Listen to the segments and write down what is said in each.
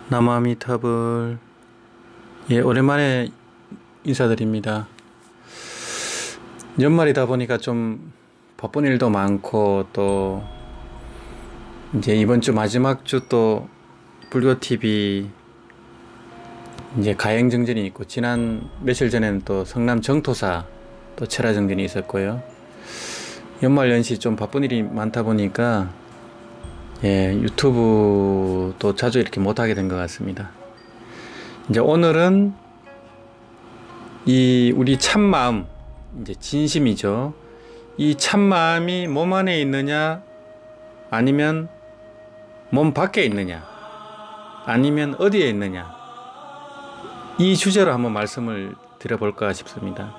나무아미타불. 예, 오랜만에 인사드립니다. 연말이다 보니까 좀 바쁜 일도 많고, 또 이제 이번 주 마지막 주 또 불교 TV 이제 가행정전이 있고, 지난 며칠 전에는 또 성남 정토사 또 철화정전이 있었고요. 연말 연시 좀 바쁜 일이 많다 보니까 예, 유튜브도 자주 이렇게 못하게 된 것 같습니다. 이제 오늘은 이 우리 참마음, 이제 진심이죠. 이 참마음이 몸 안에 있느냐, 아니면 몸 밖에 있느냐, 아니면 어디에 있느냐, 이 주제로 한번 말씀을 드려볼까 싶습니다.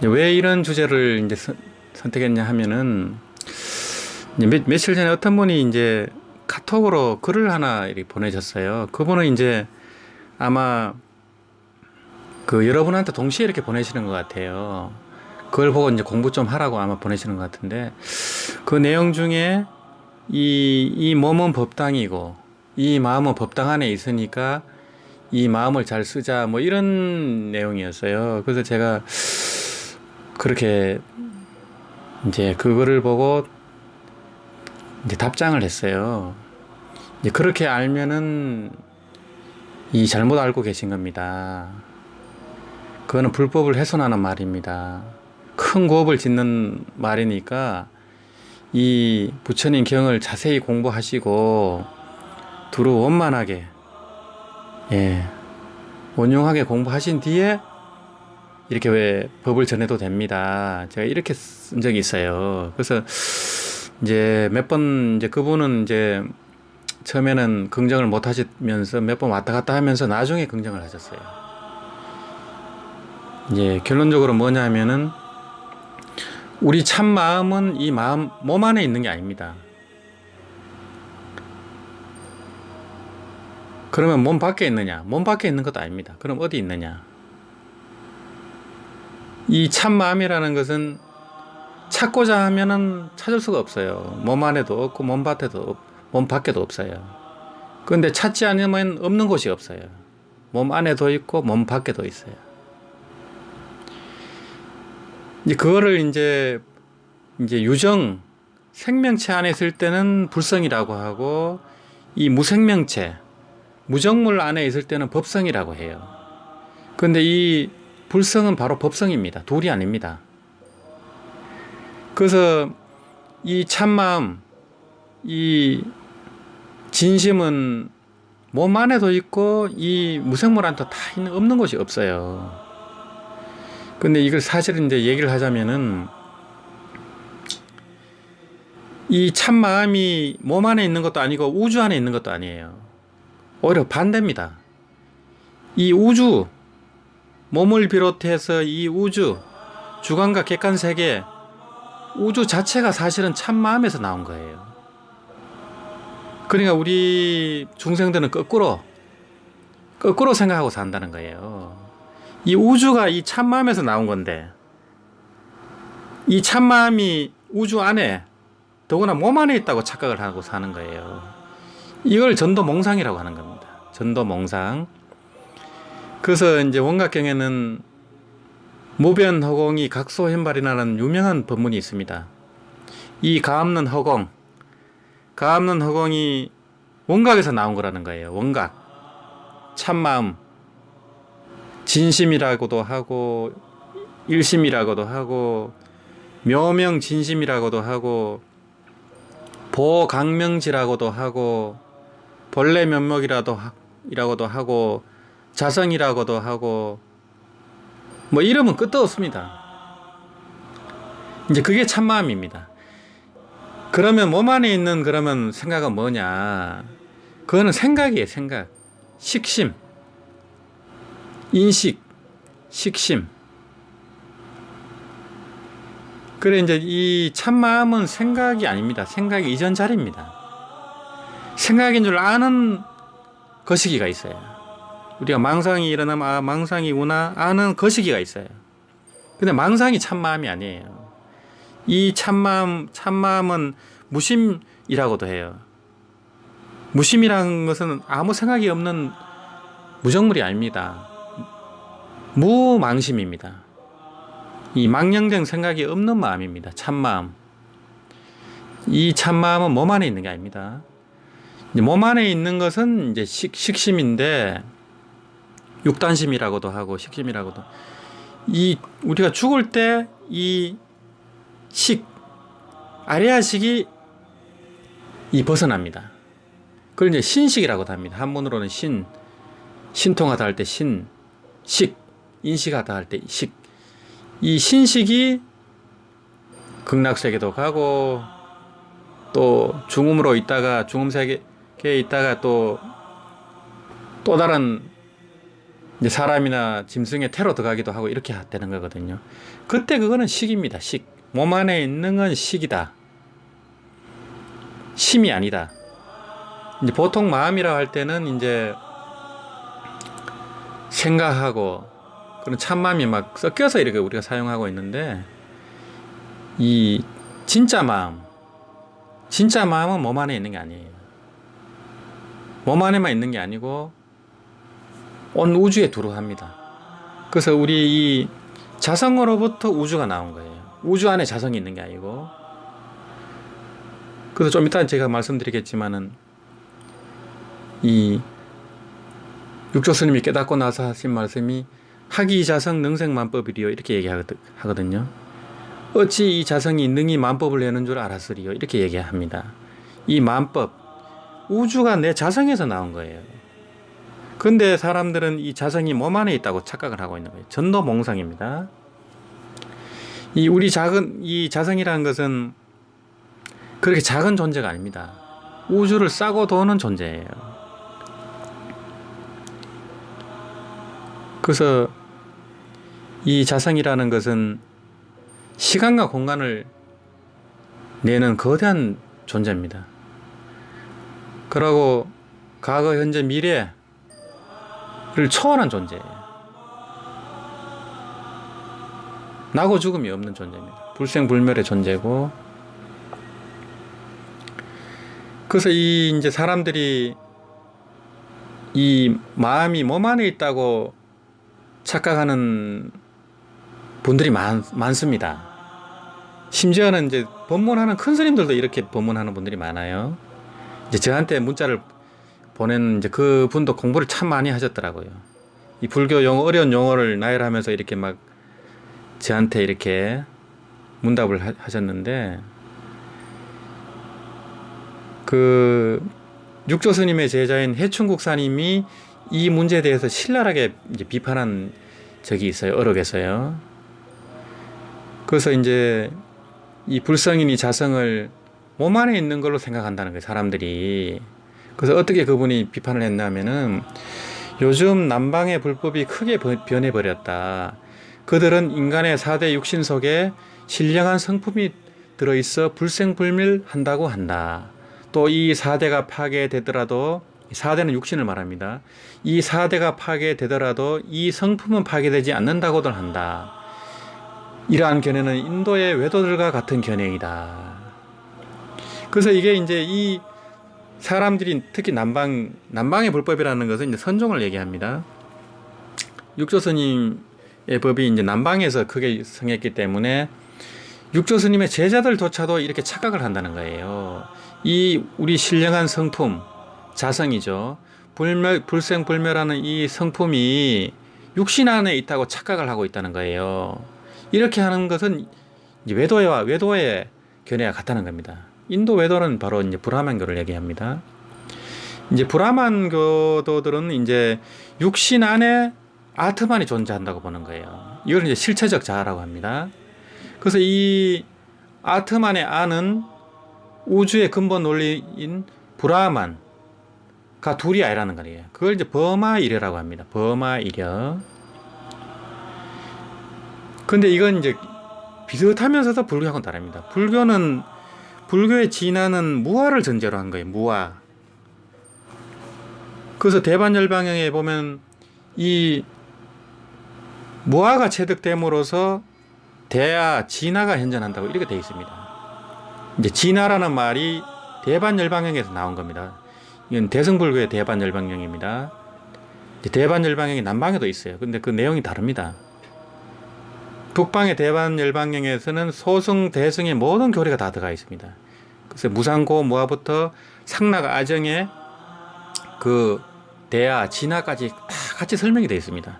왜 이런 주제를 이제 선택했냐 하면은, 이제 며칠 전에 어떤 분이 이제 카톡으로 글을 하나 이렇게 보내셨어요. 그분은 이제 아마 그 여러분한테 동시에 이렇게 보내시는 것 같아요. 그걸 보고 이제 공부 좀 하라고 아마 보내시는 것 같은데, 그 내용 중에 이 몸은 법당이고 이 마음은 법당 안에 있으니까 이 마음을 잘 쓰자, 뭐 이런 내용이었어요. 그래서 제가 그렇게 이제 그거를 보고 이제 답장을 했어요. 이제 그렇게 알면은 이 잘못 알고 계신 겁니다. 그거는 불법을 훼손하는 말입니다. 큰 고업을 짓는 말이니까 이 부처님 경을 자세히 공부하시고 두루 원만하게, 예, 원용하게 공부하신 뒤에 이렇게 왜 법을 전해도 됩니다. 제가 이렇게 쓴 적이 있어요. 그래서 이제 몇 번 이제 그분은 이제 처음에는 긍정을 못 하시면서 몇 번 왔다 갔다 하면서 나중에 긍정을 하셨어요. 이제 결론적으로 뭐냐면은, 우리 참 마음은 이 마음 몸 안에 있는 게 아닙니다. 그러면 몸 밖에 있느냐? 몸 밖에 있는 것도 아닙니다. 그럼 어디 있느냐? 이 참 마음이라는 것은 찾고자 하면은 찾을 수가 없어요. 몸 안에도 없고 몸 밖에도 없어요. 그런데 찾지 않으면 없는 곳이 없어요. 몸 안에도 있고 몸 밖에도 있어요. 이제 그거를 이제 유정, 생명체 안에 있을 때는 불성이라고 하고, 이 무생명체, 무정물 안에 있을 때는 법성이라고 해요. 그런데 이 불성은 바로 법성입니다. 둘이 아닙니다. 그래서 이 참마음, 이 진심은 몸 안에도 있고 이 무생물 안에도 다 없는 곳이 없어요. 근데 이걸 사실은 이제 얘기를 하자면은, 이 참마음이 몸 안에 있는 것도 아니고 우주 안에 있는 것도 아니에요. 오히려 반대입니다. 이 우주, 몸을 비롯해서 이 우주, 주관과 객관 세계, 우주 자체가 사실은 참마음에서 나온 거예요. 그러니까 우리 중생들은 거꾸로 생각하고 산다는 거예요. 이 우주가 이 참마음에서 나온 건데, 이 참마음이 우주 안에, 더구나 몸 안에 있다고 착각을 하고 사는 거예요. 이걸 전도몽상이라고 하는 겁니다. 전도몽상. 그래서 이제 원각경에는 무변허공이 각소현발이라는 유명한 법문이 있습니다. 이 가없는 허공이 원각에서 나온 거라는 거예요. 원각, 참마음, 진심이라고도 하고 일심이라고도 하고 묘명진심이라고도 하고 보강명지라고도 하고 본래면목이라고도 하고 자성이라고도 하고, 뭐 이름은 끝도 없습니다. 이제 그게 참마음입니다. 그러면 몸 안에 있는 그러면 생각은 뭐냐? 그거는 생각이에요. 생각, 식심, 인식, 식심. 그래, 이제 이 참마음은 생각이 아닙니다. 생각이 이전 자리입니다. 생각인 줄 아는 거시기가 있어요. 우리가 망상이 일어나면, 아, 망상이구나 아는 거시기가 있어요. 근데 망상이 참마음이 아니에요. 이 참마음은 무심이라고도 해요. 무심이라는 것은 아무 생각이 없는 무정물이 아닙니다. 무망심입니다. 이 망령된 생각이 없는 마음입니다. 참마음. 이 참마음은 몸 안에 있는 게 아닙니다. 몸 안에 있는 것은 이제 식심인데, 육단심이라고도 하고 식심이라고도. 이 우리가 죽을 때 이 아레아식이 벗어납니다. 그걸 이제 신식이라고도 합니다. 한문으로는 신통하다 할 때 인식하다 할 때 식. 이 신식이 극락세계도 가고, 또 중음으로 있다가 중음세계에 있다가 또 다른 이제 사람이나 짐승의 태로 들어가기도 하고 이렇게 되는 거거든요. 그때 그거는 식입니다. 몸 안에 있는 건 식이다. 심이 아니다. 이제 보통 마음이라 할 때는 이제 생각하고 그런 참마음이 막 섞여서 이렇게 우리가 사용하고 있는데, 이 진짜 마음은 몸 안에 있는 게 아니에요. 몸 안에만 있는 게 아니고 온 우주에 두루합니다. 그래서 우리 이 자성으로부터 우주가 나온 거예요. 우주 안에 자성이 있는 게 아니고. 그래서 좀 이따 제가 말씀드리겠지만은, 이 육조 스님이 깨닫고 나서 하신 말씀이 학이자성 능생만법이리요 이렇게 얘기하거든요. 어찌 이 자성이 능히 만법을 내는 줄 알았으리요 이렇게 얘기합니다. 이 만법, 우주가 내 자성에서 나온 거예요. 근데 사람들은 이 자성이 몸 안에 있다고 착각을 하고 있는 거예요. 전도몽상입니다. 이 자성이라는 것은 그렇게 작은 존재가 아닙니다. 우주를 싸고 도는 존재예요. 그래서 이 자성이라는 것은 시간과 공간을 내는 거대한 존재입니다. 그리고 과거, 현재, 미래를 초월한 존재예요. 나고 죽음이 없는 존재입니다. 불생불멸의 존재고. 그래서 이제 사람들이 이 마음이 몸 안에 있다고 착각하는 분들이 많습니다. 심지어는 이제 법문하는 큰 스님들도 이렇게 법문하는 분들이 많아요. 이제 저한테 문자를 보낸 이제 그 분도 공부를 참 많이 하셨더라고요. 이 불교 어려운 용어를 나열하면서 이렇게 막 저한테 이렇게 문답을 하셨는데, 그 육조 스님의 제자인 해충국사님이 이 문제에 대해서 신랄하게 이제 비판한 적이 있어요. 어록에서요. 그래서 이제 이 불성이니 자성을 몸 안에 있는 걸로 생각한다는 거예요, 사람들이. 그래서 어떻게 그분이 비판을 했냐면은, 요즘 남방의 불법이 크게 변해버렸다. 그들은 인간의 4대 육신 속에 신령한 성품이 들어있어 불생불멸한다고 한다. 또 이 4대가 파괴되더라도, 4대는 육신을 말합니다. 이 4대가 파괴되더라도 이 성품은 파괴되지 않는다고들 한다. 이러한 견해는 인도의 외도들과 같은 견해이다. 그래서 이게 이제 이 사람들이 특히 남방의 불법이라는 것은 이제 선종을 얘기합니다. 육조 스님의 법이 이제 남방에서 크게 성했기 때문에 육조 스님의 제자들조차도 이렇게 착각을 한다는 거예요. 이 우리 신령한 성품, 자성이죠. 불생불멸하는 이 성품이 육신 안에 있다고 착각을 하고 있다는 거예요. 이렇게 하는 것은 이제 외도의 견해와 같다는 겁니다. 인도 외도는 바로 이제 브라만교를 얘기합니다. 이제 브라만교도들은 이제 육신 안에 아트만이 존재한다고 보는 거예요. 이걸 이제 실체적 자아라고 합니다. 그래서 이 아트만의 아는 우주의 근본 논리인 브라만과 둘이 아니라는 거예요. 그걸 이제 버마이려라고 합니다. 버마이려. 근데 이건 이제 비슷하면서도 불교하고는 다릅니다. 불교의 진화는 무아를 전제로 한 거예요. 무아. 그래서 대반열방경에 보면 이 무아가 체득됨으로써 대아, 진화가 현존한다고 이렇게 되어 있습니다. 이제 진화라는 말이 대반열방경에서 나온 겁니다. 이건 대승불교의 대반열방경입니다. 대반열방경이 남방에도 있어요. 근데 그 내용이 다릅니다. 북방의 대반열방경에서는 소승, 대승의 모든 교리가 다 들어가 있습니다. 그래서 무상고, 무아부터 상락, 아정의 그 대하, 진하까지 다 같이 설명이 되어 있습니다.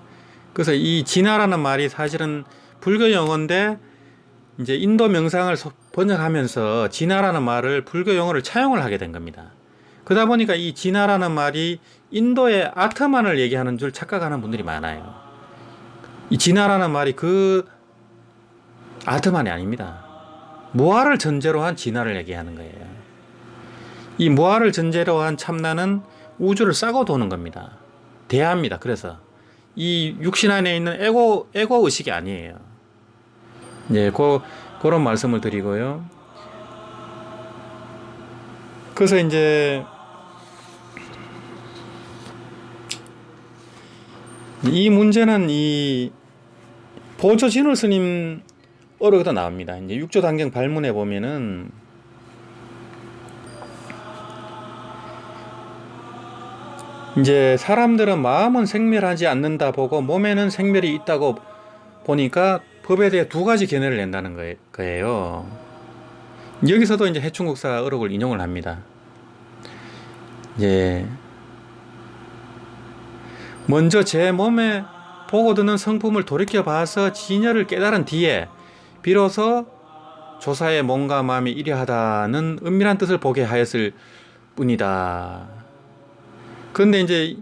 그래서 이 진하라는 말이 사실은 불교 용어인데 이제 인도 명상을 번역하면서 진하라는 말을 불교 용어를 차용을 하게 된 겁니다. 그러다 보니까 이 진하라는 말이 인도의 아트만을 얘기하는 줄 착각하는 분들이 많아요. 이 진하라는 말이 그 아트만이 아닙니다. 무아를 전제로 한 진화를 얘기하는 거예요. 이 무아를 전제로 한 참나는 우주를 싸고 도는 겁니다. 대하입니다. 그래서 이 육신 안에 있는 에고 의식이 아니에요. 네, 그런 말씀을 드리고요. 그래서 이제 이 문제는 이 보조 진울 스님 어로도 나옵니다. 이제 육조단경 발문에 보면은 이제 사람들은 마음은 생멸하지 않는다 보고 몸에는 생멸이 있다고 보니까 법에 대해 두 가지 견해를 낸다는 거예요. 여기서도 이제 해충국사 어록을 인용을 합니다. 이제 먼저 제 몸에 보고 드는 성품을 돌이켜 봐서 진열을 깨달은 뒤에 비로소 조사의 몸과 마음이 이러하다는 은밀한 뜻을 보게 하였을 뿐이다. 그런데 이제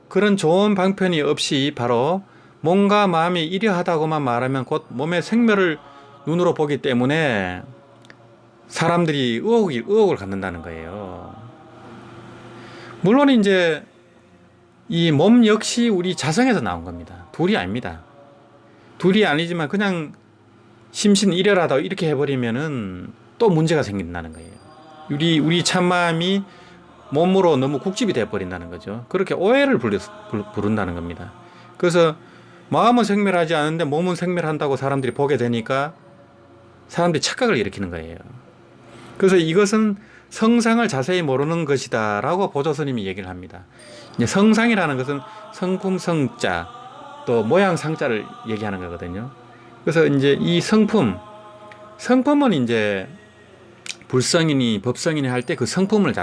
그런 좋은 방편이 없이 바로 몸과 마음이 이러하다고만 말하면 곧 몸의 생멸을 눈으로 보기 때문에 사람들이 의혹을 갖는다는 거예요. 물론 이제 이 몸 역시 우리 자성에서 나온 겁니다. 둘이 아닙니다. 둘이 아니지만 그냥 심신 일열하다 이렇게 해버리면은 또 문제가 생긴다는 거예요. 우리 참마음이 몸으로 너무 국집이 돼버린다는 거죠. 그렇게 오해를 부른다는 겁니다. 그래서 마음은 생멸하지 않은데 몸은 생멸한다고 사람들이 보게 되니까 사람들이 착각을 일으키는 거예요. 그래서 이것은 성상을 자세히 모르는 것이다 라고 보조스님이 얘기를 합니다. 이제 성상이라는 것은 성품 성자 또 모양 상자를 얘기하는 거거든요. 그래서 이제 이 성품은 이제 불성이니 법성이니 할 때 그 성품을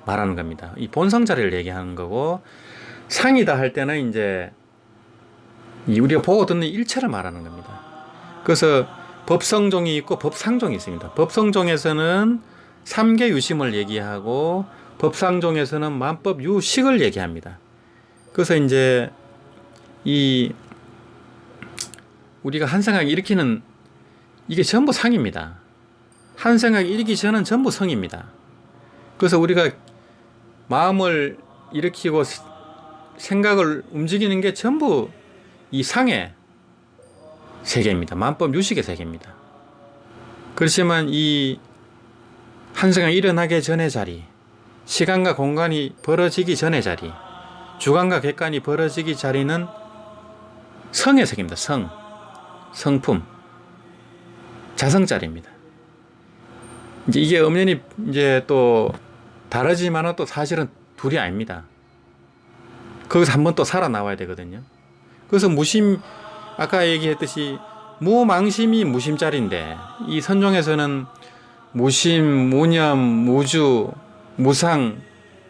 말하는 겁니다. 이 본성자리를 얘기하는 거고, 상이다 할 때는 이제 우리가 보고 듣는 일체를 말하는 겁니다. 그래서 법성종이 있고 법상종이 있습니다. 법성종에서는 삼계 유심을 얘기하고 법상종에서는 만법 유식을 얘기합니다. 그래서 이제 이 우리가 한 생각 일으키는 이게 전부 상입니다. 한 생각 일으키기 전은 전부 성입니다. 그래서 우리가 마음을 일으키고 생각을 움직이는 게 전부 이 상의 세계입니다. 만법 유식의 세계입니다. 그렇지만 이 한 생각 일어나기 전의 자리, 시간과 공간이 벌어지기 전의 자리, 주관과 객관이 벌어지기 자리는 성의 세계입니다. 성품, 자성자리입니다. 이제 이게 엄연히 이제 또 다르지만은 또 사실은 둘이 아닙니다. 거기서 한번 또 살아나와야 되거든요. 그래서 아까 얘기했듯이 무망심이 무심자리인데 이 선종에서는 무심, 무념, 무주, 무상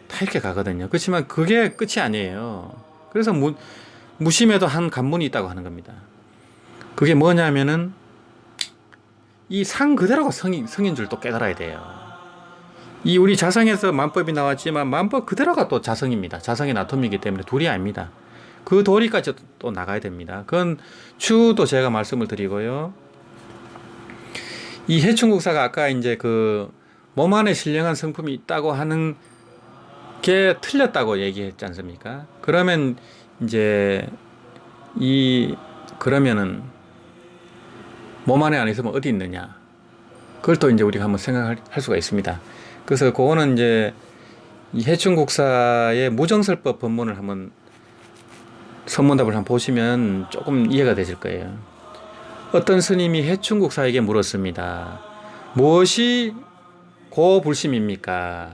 다 이렇게 가거든요. 그렇지만 그게 끝이 아니에요. 그래서 무심에도 한 관문이 있다고 하는 겁니다. 그게 뭐냐면은 이 상 그대로가 성인 줄 또 깨달아야 돼요. 이 우리 자성에서 만법이 나왔지만 만법 그대로가 또 자성입니다. 자성의 나텀이기 때문에 둘이 아닙니다. 그 도리까지 또 나가야 됩니다. 그건 추후도 제가 말씀을 드리고요. 이 해충국사가 아까 이제 그 몸 안에 신령한 성품이 있다고 하는 게 틀렸다고 얘기했지 않습니까? 그러면 이제 그러면은 몸 안에 안 있으면 어디 있느냐? 그걸 또 이제 우리가 한번 생각할 수가 있습니다. 그래서 그거는 이제 이 해충국사의 무정설법 본문을 한번 선문답을 한번 보시면 조금 이해가 되실 거예요. 어떤 스님이 해충국사에게 물었습니다. 무엇이 고불심입니까?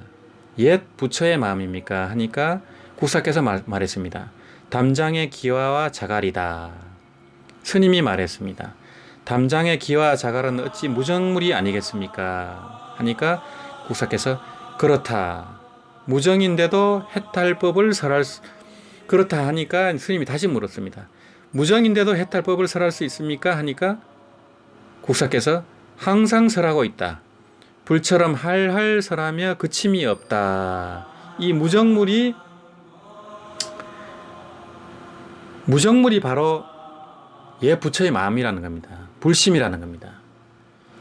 옛 부처의 마음입니까? 하니까 국사께서 말했습니다. 담장의 기와와 자갈이다. 스님이 말했습니다. 담장의 기와 자갈은 어찌 무정물이 아니겠습니까? 하니까 국사께서 그렇다. 무정인데도 해탈법을 설할 수, 그렇다 하니까 스님이 다시 물었습니다. 무정인데도 해탈법을 설할 수 있습니까? 하니까 국사께서 항상 설하고 있다. 불처럼 할할 설하며 그침이 없다. 이 무정물이 바로 예 부처의 마음이라는 겁니다. 불심이라는 겁니다.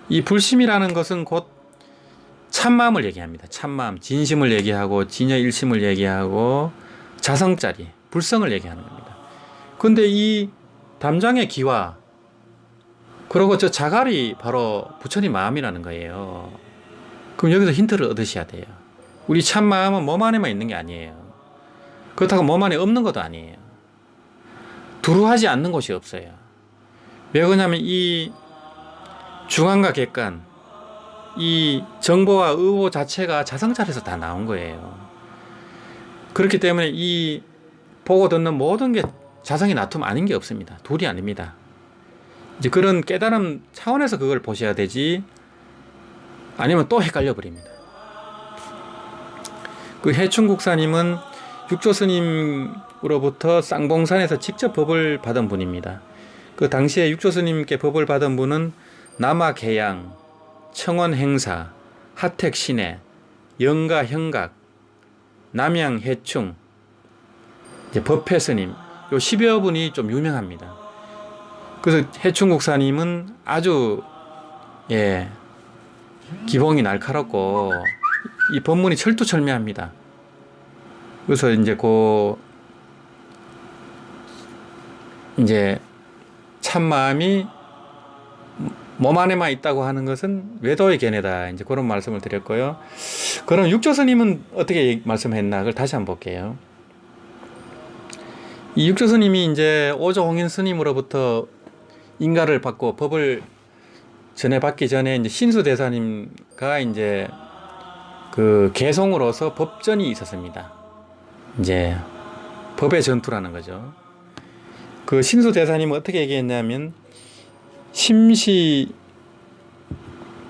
이 불심이라는 것은 곧 참마음을 얘기합니다. 참마음, 진심을 얘기하고 진여일심을 얘기하고 자성짜리, 불성을 얘기하는 겁니다. 근데 이 담장의 기와 그리고 저 자갈이 바로 부처님 마음이라는 거예요. 그럼 여기서 힌트를 얻으셔야 돼요. 우리 참마음은 몸 안에만 있는 게 아니에요. 그렇다고 몸 안에 없는 것도 아니에요. 두루하지 않는 곳이 없어요. 왜 그러냐면 이 중앙과 객관, 이 정보와 의보 자체가 자성찰에서 다 나온 거예요. 그렇기 때문에 이 보고 듣는 모든 게 자성이 나툼 아닌 게 없습니다. 둘이 아닙니다. 이제 그런 깨달음 차원에서 그걸 보셔야 되지, 아니면 또 헷갈려 버립니다. 그 해충국사님은 육조스님으로부터 쌍봉산에서 직접 법을 받은 분입니다. 그 당시에 육조스님께 법을 받은 분은 남아계양, 청원행사, 하택신해, 영가형각, 남양해충, 법회스님, 요 10여 분이 좀 유명합니다. 그래서 해충국사님은 아주 기봉이 날카롭고 이 법문이 철두철미합니다. 그래서 이제 참마음이 몸 안에만 있다고 하는 것은 외도의 견해다. 이제 그런 말씀을 드렸고요. 그럼 육조스님은 어떻게 말씀했나? 그걸 다시 한번 볼게요. 이 육조스님이 이제 오조홍인 스님으로부터 인가를 받고 법을 전해받기 전에 이제 신수대사님과 이제 그 개송으로서 법전이 있었습니다. 이제 법의 전투라는 거죠. 그 신수대사님은 어떻게 얘기했냐면, 심시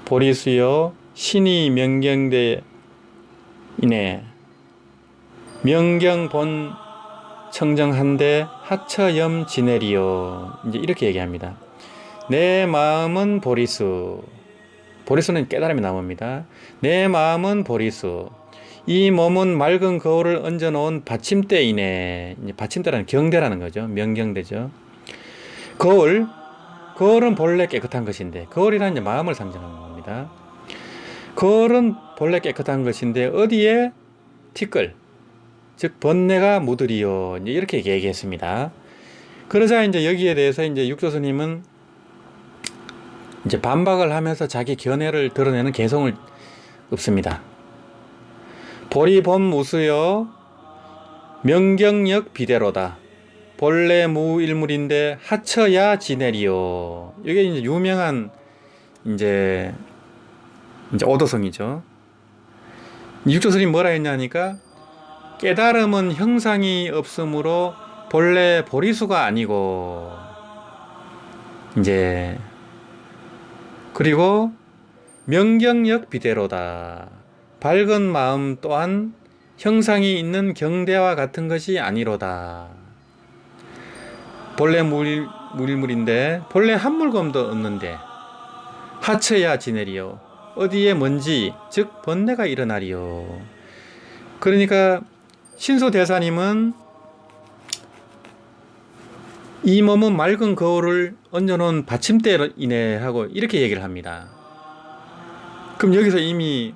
보리수요 신이 명경대 이내 명경본 청정한데 하처염 지내리요. 이제 이렇게 얘기합니다. 내 마음은 보리수. 보리수는 깨달음이 나옵니다. 내 마음은 보리수. 이 몸은 맑은 거울을 얹어놓은 받침대이네. 받침대라는 경대라는 거죠. 명경대죠. 거울은 본래 깨끗한 것인데, 거울이란 이제 마음을 상징하는 겁니다. 거울은 본래 깨끗한 것인데 어디에 티끌, 즉 번뇌가 묻으리요. 이렇게 얘기했습니다. 그러자 이제 여기에 대해서 이제 육조스님은 이제 반박을 하면서 자기 견해를 드러내는 개성을 읊습니다. 보리범 우수여 명경역 비대로다. 본래 무일물인데 하처야 지내리요. 이게 이제 유명한 이제 오도성이죠. 육조스님 뭐라 했냐니까, 깨달음은 형상이 없으므로 본래 보리수가 아니고, 이제 그리고 명경역 비대로다. 밝은 마음 또한 형상이 있는 경대와 같은 것이 아니로다. 본래 무일물인데 본래 한 물건도 없는데 하처야 지내리요. 어디에 먼지, 즉 번뇌가 일어나리요. 그러니까 신수대사님은 이 몸은 맑은 거울을 얹어놓은 받침대이네 하고 이렇게 얘기를 합니다. 그럼 여기서 이미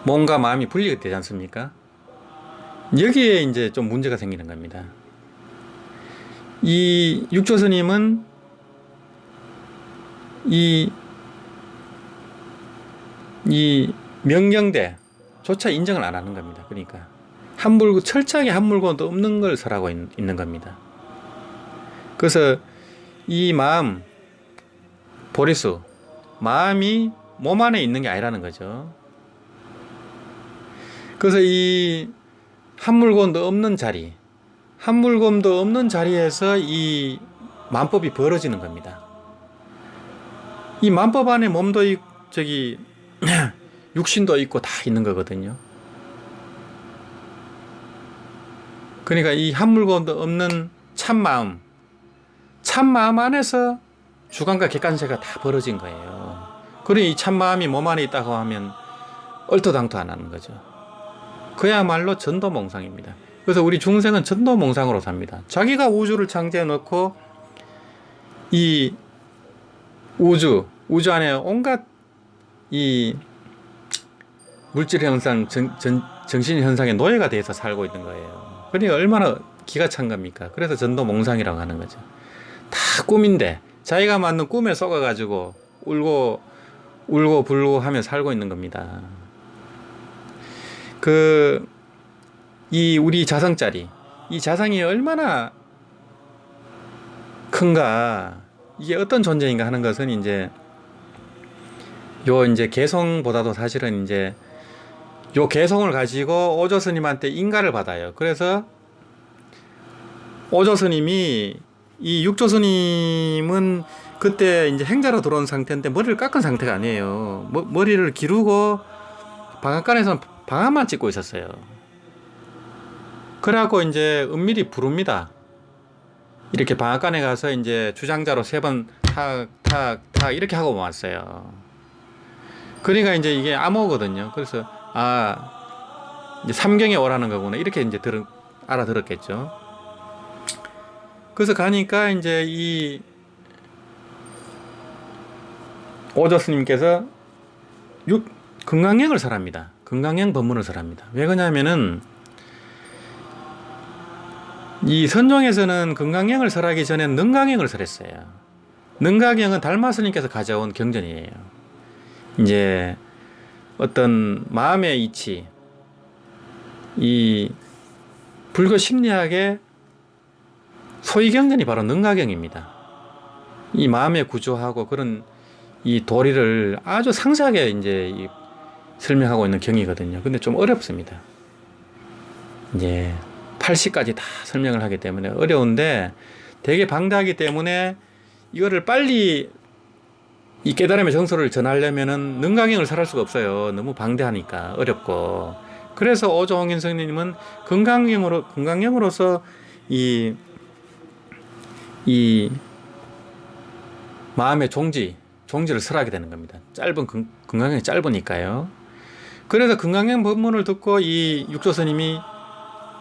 몸과 마음이 분리가 되지 않습니까? 여기에 이제 좀 문제가 생기는 겁니다. 이 육조스님은 이 명경대조차 인정을 안 하는 겁니다. 그러니까 철저하게 한 물건도 없는 걸 설하고 있는 겁니다. 그래서 이 마음, 보리수, 마음이 몸 안에 있는 게 아니라는 거죠. 그래서 이 한 물건도 없는 자리, 한 물건도 없는 자리에서 이 만법이 벌어지는 겁니다. 이 만법 안에 몸도 저기 육신도 있고 다 있는 거거든요. 그러니까 이 한 물건도 없는 참마음, 참마음 안에서 주관과 객관세가 다 벌어진 거예요. 그러니 이 참마음이 몸 안에 있다고 하면 얼토당토 안 하는 거죠. 그야말로 전도몽상입니다. 그래서 우리 중생은 전도몽상으로 삽니다. 자기가 우주를 창조해 놓고 이 우주 안에 온갖 이 물질 현상, 정신 현상의 노예가 돼서 살고 있는 거예요. 그러니까 얼마나 기가 찬 겁니까? 그래서 전도몽상이라고 하는 거죠. 다 꿈인데 자기가 만든 꿈에 속아가지고 울고 불고 하며 살고 있는 겁니다. 이 우리 자성짜리, 이 자성이 얼마나 큰가, 이게 어떤 존재인가 하는 것은 이제 개성보다도 사실은 이제 요 개성을 가지고 오조 스님한테 인가를 받아요. 그래서 오조 스님이 이 육조 스님은 그때 이제 행자로 들어온 상태인데 머리를 깎은 상태가 아니에요. 머리를 기르고 방앗간에서 방앗만 찍고 있었어요. 그래갖고 이제 은밀히 부릅니다. 이렇게 방앗간에 가서 이제 주장자로 3번 탁 이렇게 하고 왔어요. 그러니까 이제 이게 암호거든요. 그래서 이제 삼경에 오라는 거구나 이렇게 이제 알아들었겠죠. 그래서 가니까 이제 이 오조 스님께서 금강경을 설합니다. 금강경 법문을 설합니다. 왜 그러냐면은 이 선종에서는 금강경을 설하기 전에 능강경을 설했어요. 능강경은 달마 스님께서 가져온 경전이에요. 이제 어떤 마음의 이치, 이 불교 심리학의 소위 경전이 바로 능가경입니다. 이 마음의 구조하고 그런 이 도리를 아주 상세하게 이제 설명하고 있는 경이거든요. 근데 좀 어렵습니다. 이제 80까지 다 설명을 하기 때문에 어려운데 되게 방대하기 때문에 이거를 빨리 이 깨달음의 정서를 전하려면은 능가경을 설할 수가 없어요. 너무 방대하니까 어렵고. 그래서 오조홍인 스님은 금강경으로서 이 마음의 종지를 설하게 되는 겁니다. 금강경이 짧으니까요. 그래서 금강경 법문을 듣고 이 육조 스님이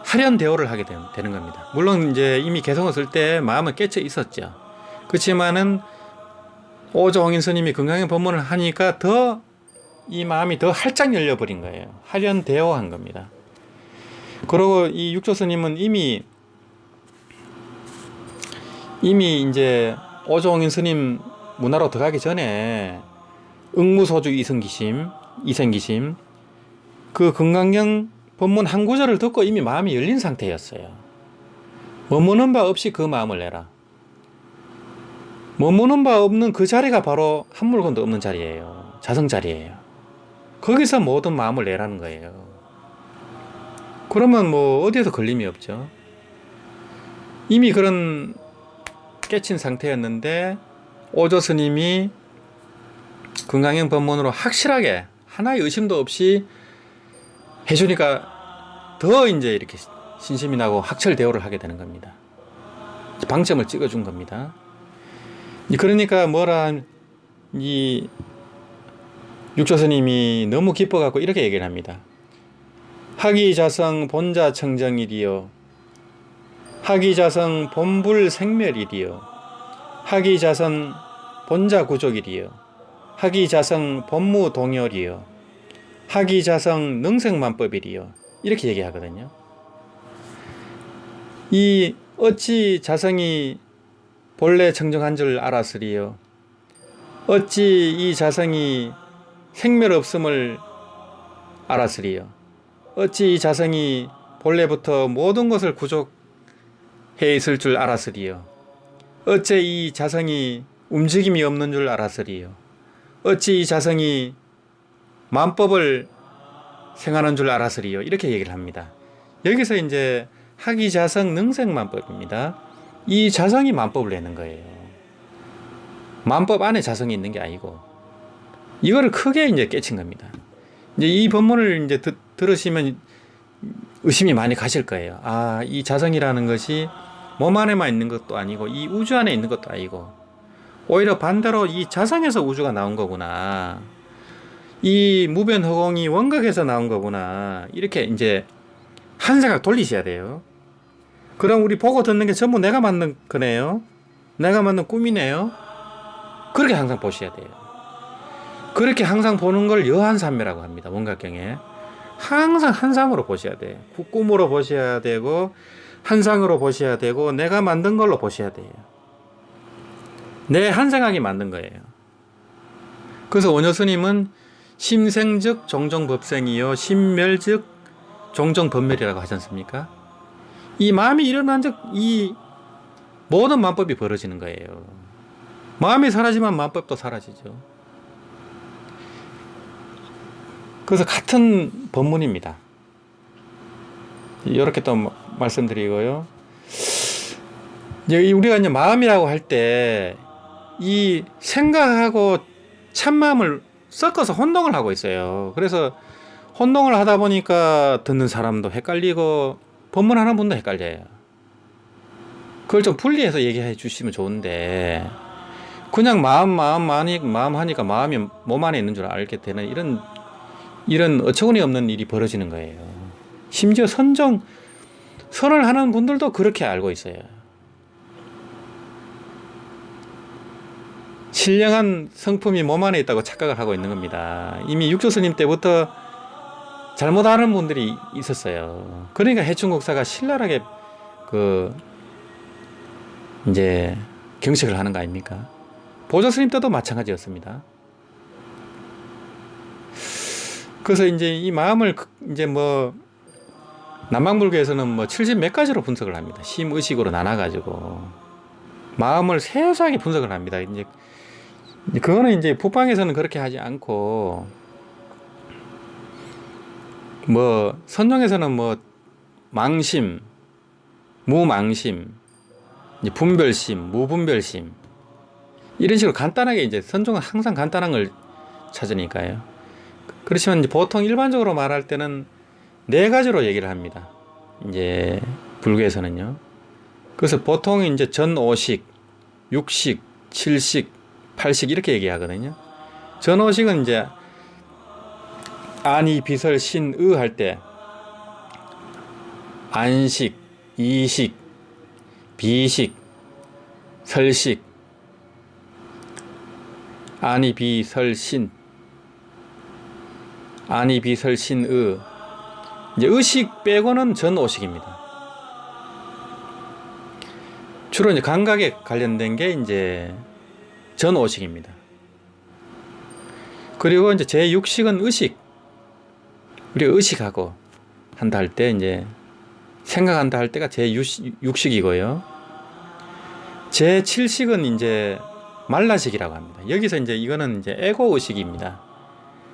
하련 대오를 하게 되는 겁니다. 물론 이제 이미 개성을 쓸 때 마음은 깨쳐 있었죠. 그렇지만은 오조홍인 스님이 금강경 법문을 하니까 더 이 마음이 더 활짝 열려버린 거예요. 하련 대오한 겁니다. 그리고 이 육조 스님은 이미 이제 오조홍인 스님 문화로 들어가기 전에 응무소주 이생기심 그 금강경 법문 한 구절을 듣고 이미 마음이 열린 상태였어요. 머무는 바 없이 그 마음을 내라. 머무는 바 없는 그 자리가 바로 한 물건도 없는 자리예요. 자성 자리예요. 거기서 모든 마음을 내라는 거예요. 그러면 뭐 어디에서 걸림이 없죠. 이미 그런 깨친 상태였는데 오조 스님이 금강경 법문으로 확실하게 하나의 의심도 없이 해주니까 더 이제 이렇게 신심이 나고 확철 대오를 하게 되는 겁니다. 방점을 찍어준 겁니다. 그러니까 이 육조 스님이 너무 기뻐갖고 이렇게 얘기를 합니다. 하기자성 본자 청정일이요. 하기자성 본불 생멸일이요. 하기자성 본자 구족일이요. 하기자성 본무 동열이요. 하기자성 능생만법일이요. 이렇게 얘기하거든요. 이 어찌 자성이 본래 청정한 줄 알았으리요. 어찌 이 자성이 생멸 없음을 알았으리요. 어찌 이 자성이 본래부터 모든 것을 구족해 있을 줄 알았으리요. 어째 이 자성이 움직임이 없는 줄 알았으리요. 어찌 이 자성이 만법을 생하는 줄 알았으리요. 이렇게 얘기를 합니다. 여기서 이제 학이자성 능생만법입니다. 이 자성이 만법을 내는 거예요. 만법 안에 자성이 있는 게 아니고 이거를 크게 이제 깨친 겁니다. 이제 이 본문을 이제 들으시면 의심이 많이 가실 거예요. 아, 이 자성이라는 것이 몸 안에만 있는 것도 아니고 이 우주 안에 있는 것도 아니고 오히려 반대로 이 자성에서 우주가 나온 거구나. 이 무변허공이 원각에서 나온 거구나. 이렇게 이제 한 생각 돌리셔야 돼요. 그럼 우리 보고 듣는 게 전부 내가 만든 거네요. 내가 만든 꿈이네요. 그렇게 항상 보셔야 돼요. 그렇게 항상 보는 걸 여한삼매라고 합니다. 원각경에. 항상 한상으로 보셔야 돼요. 꿈으로 보셔야 되고 한상으로 보셔야 되고 내가 만든 걸로 보셔야 돼요. 내 한 생각이 만든 거예요. 그래서 원효스님은 심생즉 종종법생이요 심멸즉 종종법멸이라고 하지 않습니까? 이 마음이 일어난 즉 이 모든 만법이 벌어지는 거예요. 마음이 사라지면 만법도 사라지죠. 그래서 같은 법문입니다. 이렇게 또 말씀드리고요. 이제 우리가 이제 마음이라고 할 때 이 생각하고 참마음을 섞어서 혼동을 하고 있어요. 그래서 혼동을 하다 보니까 듣는 사람도 헷갈리고 법문하는 분도 헷갈려요. 그걸 좀 분리해서 얘기해 주시면 좋은데 그냥 마음 하니까 마음이 몸 안에 있는 줄 알게 되는 이런 어처구니 없는 일이 벌어지는 거예요. 심지어 선을 하는 분들도 그렇게 알고 있어요. 신령한 성품이 몸 안에 있다고 착각을 하고 있는 겁니다. 이미 육조스님 때부터 잘못하는 분들이 있었어요. 그러니까 해충국사가 신랄하게 이제 경책을 하는 거 아닙니까? 보조스님 때도 마찬가지였습니다. 그래서 이제 이 마음을 이제 남방불교에서는 70 몇 가지로 분석을 합니다. 심의식으로 나눠가지고 마음을 세세하게 분석을 합니다. 이제 그거는 이제 북방에서는 그렇게 하지 않고 선종에서는 망심, 무망심, 분별심, 무분별심 이런 식으로 간단하게 이제 선종은 항상 간단한 걸 찾으니까요. 그렇지만 이제 보통 일반적으로 말할 때는 4가지로 얘기를 합니다. 이제 불교에서는요. 그래서 보통 이제 전오식, 육식, 칠식, 팔식 이렇게 얘기하거든요. 전오식은 이제 안이 비설 신의 할 때 안식, 이식, 비식, 설식, 안이 비설 신, 안이 비설 신의 이제 의식 빼고는 전오식입니다. 주로 이제 감각에 관련된 게 이제 전오식입니다. 그리고 이제 제6식은 의식. 우리가 의식하고 한다 할 때 이제 생각한다 할 때가 제6식이고요. 제7식은 이제 말라식이라고 합니다. 여기서 이제 이거는 이제 에고 의식입니다.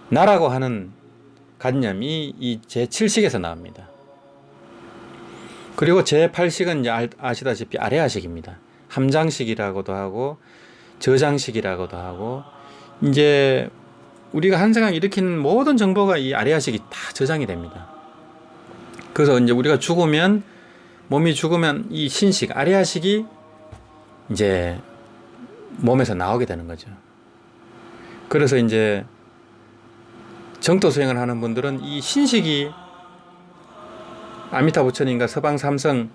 나라고 하는 관념이 이 제7식에서 나옵니다. 그리고 제8식은 이제 아시다시피 아레아식입니다. 함장식이라고도 하고 저장식이라고도 하고 이제 우리가 한 생각 일으키는 모든 정보가 이 아레아식이 다 저장이 됩니다. 그래서 이제 우리가 몸이 죽으면 이 신식 아레아식이 이제 몸에서 나오게 되는 거죠. 그래서 이제 정토 수행을 하는 분들은 이 신식이 아미타 부처님과 서방 삼성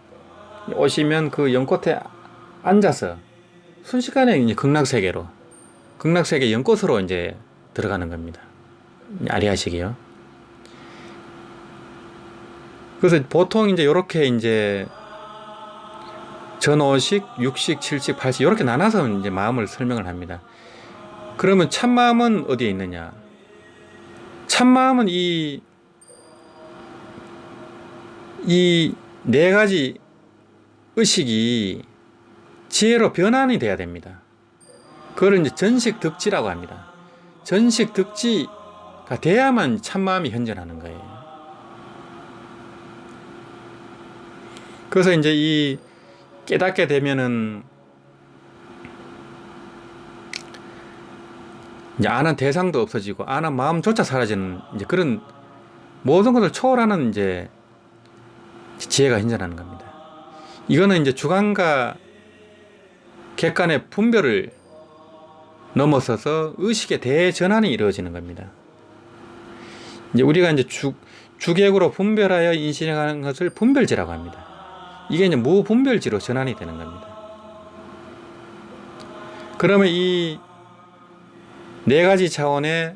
오시면 그 연꽃에 앉아서 순식간에 이제 극락세계 연꽃으로 이제 들어가는 겁니다. 아리아식이요. 그래서 보통 이제 요렇게 이제 전오식, 육식, 칠식, 팔식 이렇게 나눠서 이제 마음을 설명을 합니다. 그러면 참마음은 어디에 있느냐? 참마음은 이 4가지 의식이 지혜로 변환이 돼야 됩니다. 그걸 이제 전식득지라고 합니다. 전식득지가 돼야만 참마음이 현존하는 거예요. 그래서 이제 이 깨닫게 되면은 이제 아는 대상도 없어지고 아는 마음조차 사라지는 이제 그런 모든 것을 초월하는 이제 지혜가 현존하는 겁니다. 이거는 이제 주관과 객관의 분별을 넘어서서 의식의 대전환이 이루어지는 겁니다. 이제 우리가 이제 주객으로 분별하여 인식하는 것을 분별지라고 합니다. 이게 이제 무분별지로 전환이 되는 겁니다. 그러면 이 네 가지 차원의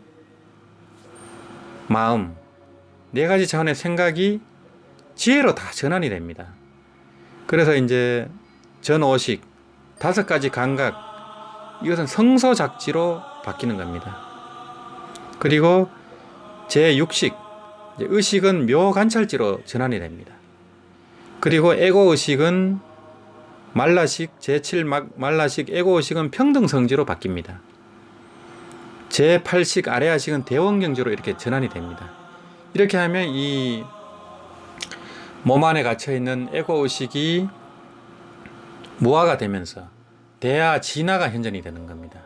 마음, 네 가지 차원의 생각이 지혜로 다 전환이 됩니다. 그래서 이제 전오식, 5가지 감각, 이것은 성소작지로 바뀌는 겁니다. 그리고 제6식, 의식은 묘관찰지로 전환이 됩니다. 그리고 에고의식은 말라식, 제7말라식 에고의식은 평등성지로 바뀝니다. 제8식 아레아식은 대원경지로 이렇게 전환이 됩니다. 이렇게 하면 이 몸 안에 갇혀있는 에고의식이 무아가 되면서 대하 진화가 현존이 되는 겁니다.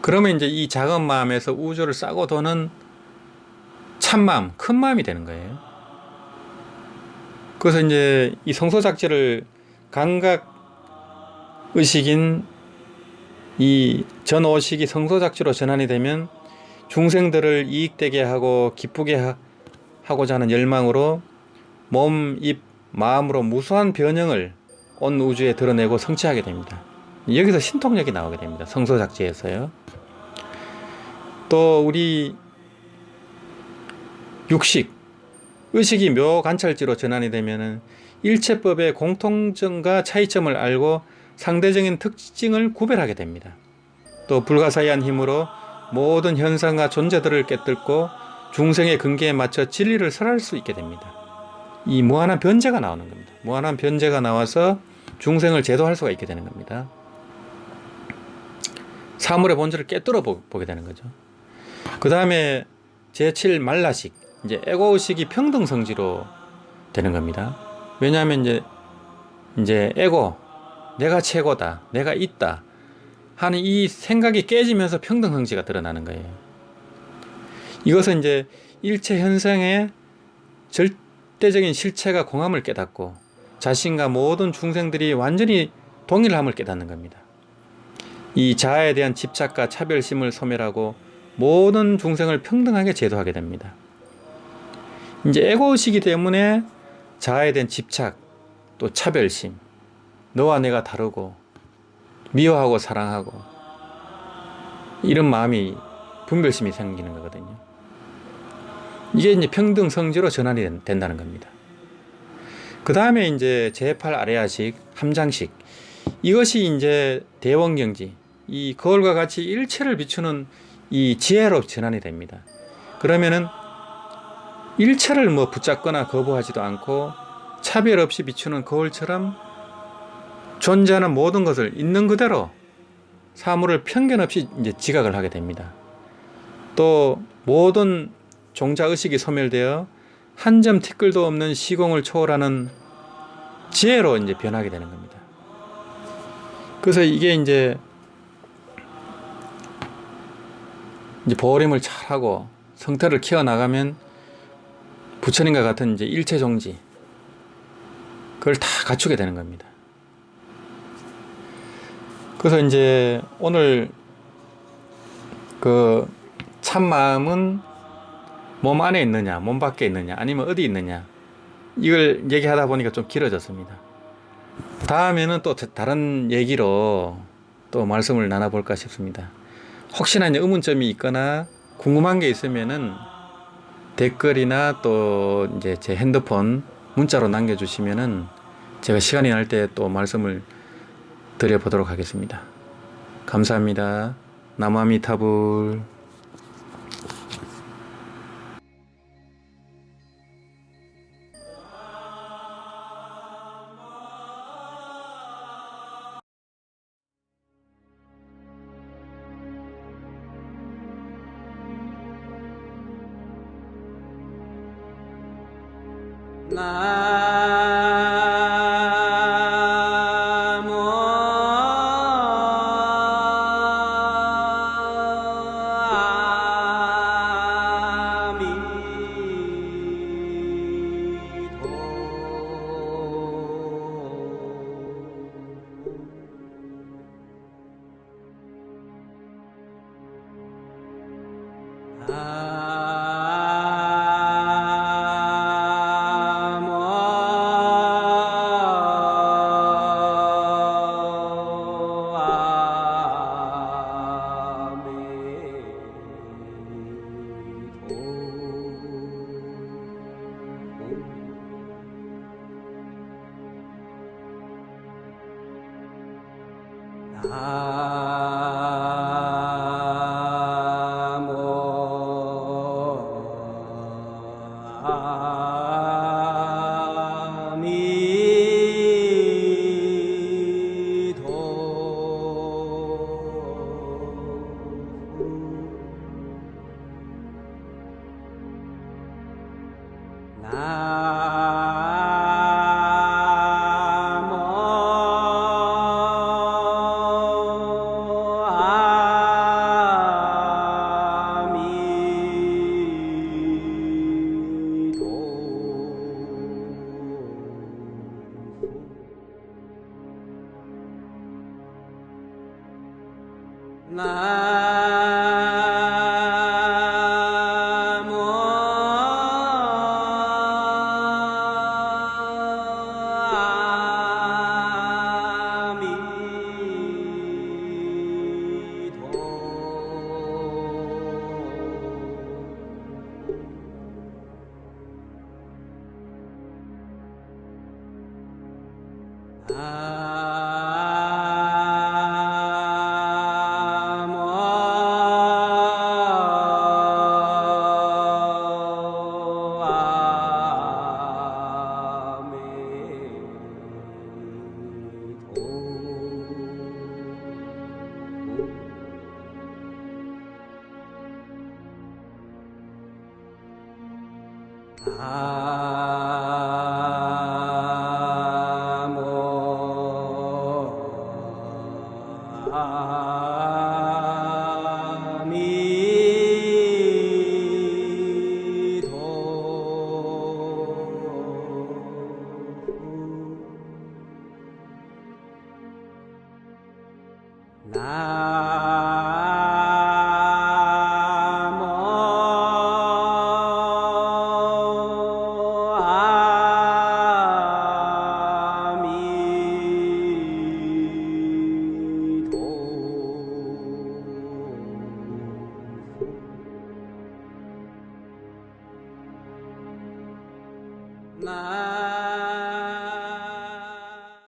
그러면 이제 이 작은 마음에서 우주를 싸고 도는 참마음, 큰 마음이 되는 거예요. 그래서 이제 이 성소작지를 감각 의식인 이 전오식이 성소작지로 전환이 되면 중생들을 이익되게 하고 기쁘게 하고자 하는 열망으로 몸, 입, 마음으로 무수한 변형을 온 우주에 드러내고 성취하게 됩니다. 여기서 신통력이 나오게 됩니다. 성소작지에서요. 또 우리 육식, 의식이 묘관찰지로 전환이 되면은 일체법의 공통점과 차이점을 알고 상대적인 특징을 구별하게 됩니다. 또 불가사의한 힘으로 모든 현상과 존재들을 깨뜨리고 중생의 근기에 맞춰 진리를 설할 수 있게 됩니다. 이 무한한 변제가 나오는 겁니다. 무한한 변제가 나와서 중생을 제도할 수가 있게 되는 겁니다. 사물의 본질을 깨뜨려 보게 되는 거죠. 그 다음에 제7말라식, 이제 에고의식이 평등성지로 되는 겁니다. 왜냐하면 이제 에고, 내가 최고다, 내가 있다 하는 이 생각이 깨지면서 평등성지가 드러나는 거예요. 이것은 이제 일체 현상의 절대적인 실체가 공함을 깨닫고 자신과 모든 중생들이 완전히 동일함을 깨닫는 겁니다. 이 자아에 대한 집착과 차별심을 소멸하고 모든 중생을 평등하게 제도하게 됩니다. 이제 에고의식이기 때문에 자아에 대한 집착, 또 차별심, 너와 내가 다르고 미워하고 사랑하고 이런 마음이 분별심이 생기는 거거든요. 이게 이제 평등성지로 전환이 된다는 겁니다. 그 다음에 이제 제8 아레아식, 함장식, 이것이 이제 대원경지, 이 거울과 같이 일체를 비추는 이 지혜로 전환이 됩니다. 그러면은 일체를 뭐 붙잡거나 거부하지도 않고 차별 없이 비추는 거울처럼 존재하는 모든 것을 있는 그대로 사물을 편견 없이 이제 지각을 하게 됩니다. 또 모든 종자의식이 소멸되어 한 점 티끌도 없는 시공을 초월하는 지혜로 이제 변하게 되는 겁니다. 그래서 이게 이제 보림을 잘하고 성태를 키워나가면 부처님과 같은 이제 일체종지, 그걸 다 갖추게 되는 겁니다. 그래서 이제 오늘 그 참마음은 몸 안에 있느냐, 몸 밖에 있느냐, 아니면 어디 있느냐, 이걸 얘기하다 보니까 좀 길어졌습니다. 다음에는 또 다른 얘기로 또 말씀을 나눠볼까 싶습니다. 혹시나 이제 의문점이 있거나 궁금한 게 있으면은 댓글이나 또 이제 제 핸드폰 문자로 남겨주시면은 제가 시간이 날 때 또 말씀을 드려보도록 하겠습니다. 감사합니다. 나무아미타불. 나 나